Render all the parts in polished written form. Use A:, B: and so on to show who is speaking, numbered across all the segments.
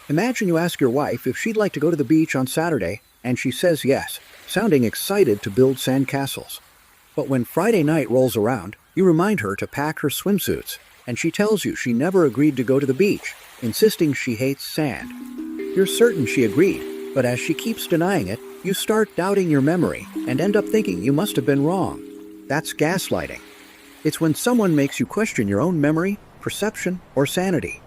A: Imagine you ask your wife if she'd like to go to the beach on Saturday, and she says yes, sounding excited to build sandcastles. But when Friday night rolls around, you remind her to pack her swimsuits, and she tells you she never agreed to go to the beach, insisting she hates sand. You're certain she agreed, but as she keeps denying it, you start doubting your memory and end up thinking you must have been wrong. That's gaslighting. It's when someone makes you question your own memory, perception, or sanity.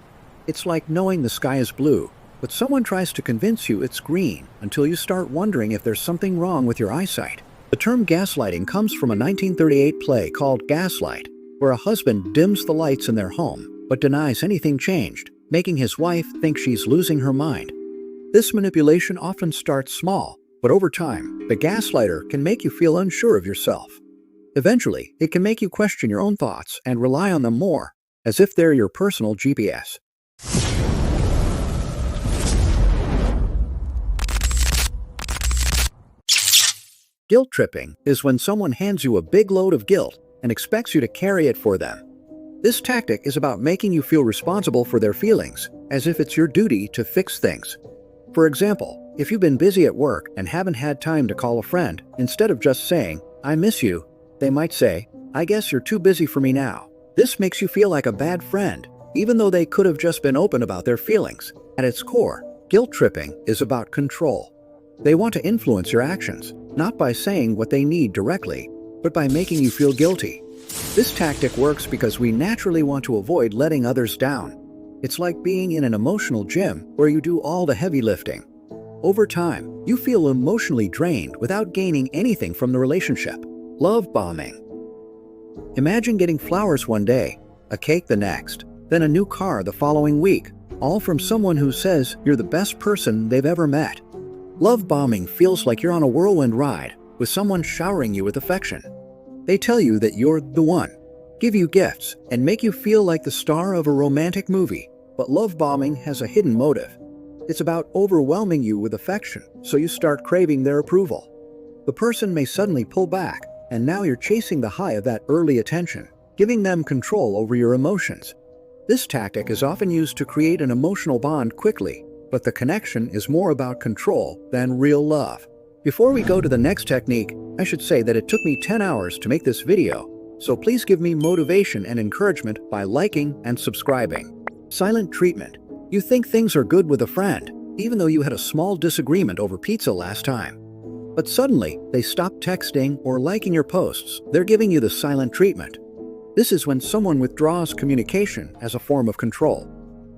A: It's like knowing the sky is blue, but someone tries to convince you it's green until you start wondering if there's something wrong with your eyesight. The term gaslighting comes from a 1938 play called Gaslight, where a husband dims the lights in their home but denies anything changed, making his wife think she's losing her mind. This manipulation often starts small, but over time, the gaslighter can make you feel unsure of yourself. Eventually, it can make you question your own thoughts and rely on them more, as if they're your personal GPS. Guilt tripping is when someone hands you a big load of guilt and expects you to carry it for them. This tactic is about making you feel responsible for their feelings, as if it's your duty to fix things. For example, if you've been busy at work and haven't had time to call a friend, instead of just saying, "I miss you," they might say, "I guess you're too busy for me now." This makes you feel like a bad friend, even though they could have just been open about their feelings. At its core, guilt tripping is about control. They want to influence your actions, not by saying what they need directly, but by making you feel guilty. This tactic works because we naturally want to avoid letting others down. It's like being in an emotional gym where you do all the heavy lifting. Over time, you feel emotionally drained without gaining anything from the relationship. Love bombing. Imagine getting flowers one day, a cake the next, then a new car the following week, all from someone who says you're the best person they've ever met. Love bombing feels like you're on a whirlwind ride, with someone showering you with affection. They tell you that you're the one, give you gifts, and make you feel like the star of a romantic movie. But love bombing has a hidden motive. It's about overwhelming you with affection, so you start craving their approval. The person may suddenly pull back, and now you're chasing the high of that early attention, giving them control over your emotions. This tactic is often used to create an emotional bond quickly, but the connection is more about control than real love. Before we go to the next technique, I should say that it took me 10 hours to make this video, so please give me motivation and encouragement by liking and subscribing. Silent treatment. You think things are good with a friend, even though you had a small disagreement over pizza last time. But suddenly, they stop texting or liking your posts. They're giving you the silent treatment. This is when someone withdraws communication as a form of control.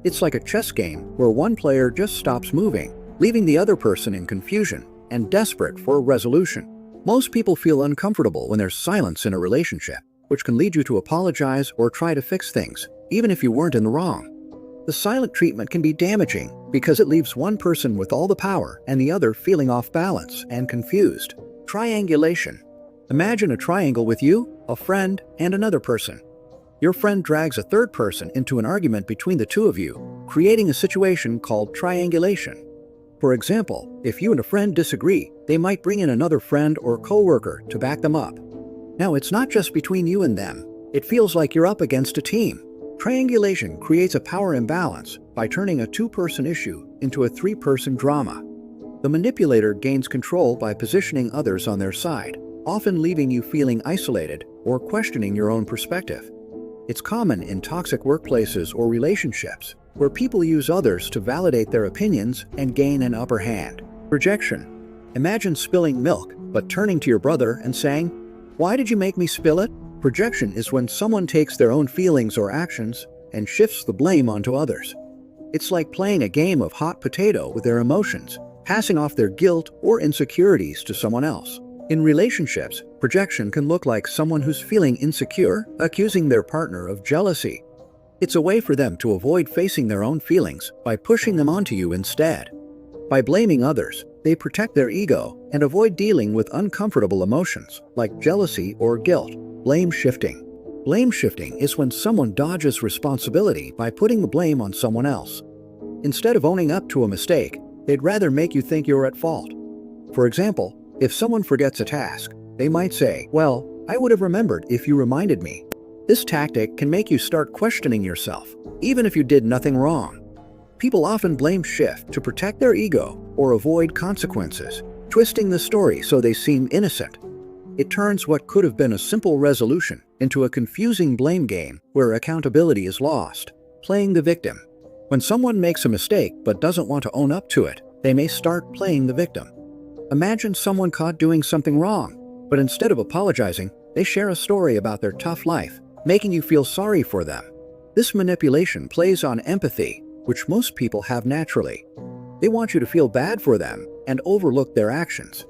A: It's like a chess game where one player just stops moving, leaving the other person in confusion and desperate for a resolution. Most people feel uncomfortable when there's silence in a relationship, which can lead you to apologize or try to fix things, even if you weren't in the wrong. The silent treatment can be damaging because it leaves one person with all the power and the other feeling off balance and confused. Triangulation. Imagine a triangle with you, a friend, and another person. Your friend drags a third person into an argument between the two of you, creating a situation called triangulation. For example, if you and a friend disagree, they might bring in another friend or coworker to back them up. Now, it's not just between you and them. It feels like you're up against a team. Triangulation creates a power imbalance by turning a two-person issue into a three-person drama. The manipulator gains control by positioning others on their side, often leaving you feeling isolated or questioning your own perspective. It's common in toxic workplaces or relationships, where people use others to validate their opinions and gain an upper hand. Projection. Imagine spilling milk, but turning to your brother and saying, "Why did you make me spill it?" Projection is when someone takes their own feelings or actions and shifts the blame onto others. It's like playing a game of hot potato with their emotions, passing off their guilt or insecurities to someone else. In relationships, projection can look like someone who's feeling insecure, accusing their partner of jealousy. It's a way for them to avoid facing their own feelings by pushing them onto you instead. By blaming others, they protect their ego and avoid dealing with uncomfortable emotions like jealousy or guilt. Blame shifting. Blame shifting is when someone dodges responsibility by putting the blame on someone else. Instead of owning up to a mistake, they'd rather make you think you're at fault. For example, if someone forgets a task, they might say, "Well, I would have remembered if you reminded me." This tactic can make you start questioning yourself, even if you did nothing wrong. People often blame shift to protect their ego or avoid consequences, twisting the story so they seem innocent. It turns what could have been a simple resolution into a confusing blame game where accountability is lost. Playing the victim. When someone makes a mistake but doesn't want to own up to it, they may start playing the victim. Imagine someone caught doing something wrong, but instead of apologizing, they share a story about their tough life, making you feel sorry for them. This manipulation plays on empathy, which most people have naturally. They want you to feel bad for them and overlook their actions.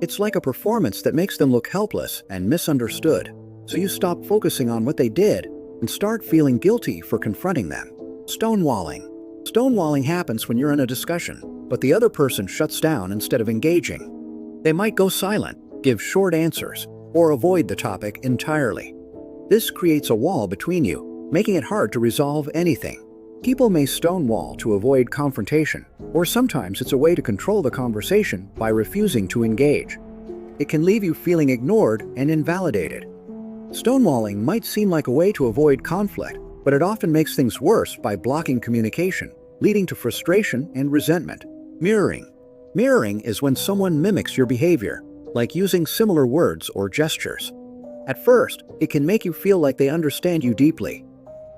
A: It's like a performance that makes them look helpless and misunderstood, so you stop focusing on what they did and start feeling guilty for confronting them. Stonewalling. Stonewalling happens when you're in a discussion, but the other person shuts down instead of engaging. They might go silent, give short answers, or avoid the topic entirely. This creates a wall between you, making it hard to resolve anything. People may stonewall to avoid confrontation, or sometimes it's a way to control the conversation by refusing to engage. It can leave you feeling ignored and invalidated. Stonewalling might seem like a way to avoid conflict, but it often makes things worse by blocking communication, leading to frustration and resentment. Mirroring. Mirroring is when someone mimics your behavior, like using similar words or gestures. At first, it can make you feel like they understand you deeply.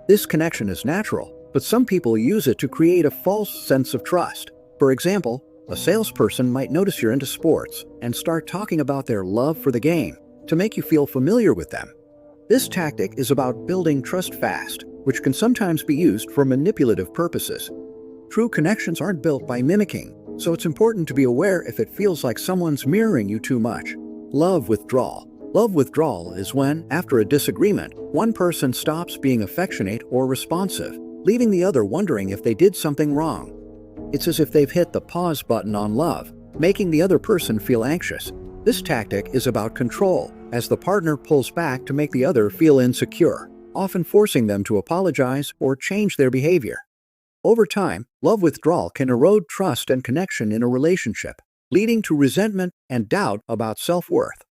A: This connection is natural, but some people use it to create a false sense of trust. For example, a salesperson might notice you're into sports and start talking about their love for the game to make you feel familiar with them. This tactic is about building trust fast, which can sometimes be used for manipulative purposes. True connections aren't built by mimicking, so it's important to be aware if it feels like someone's mirroring you too much. Love withdrawal. Love withdrawal is when, after a disagreement, one person stops being affectionate or responsive, leaving the other wondering if they did something wrong. It's as if they've hit the pause button on love, making the other person feel anxious. This tactic is about control, as the partner pulls back to make the other feel insecure, often forcing them to apologize or change their behavior. Over time, love withdrawal can erode trust and connection in a relationship, leading to resentment and doubt about self-worth.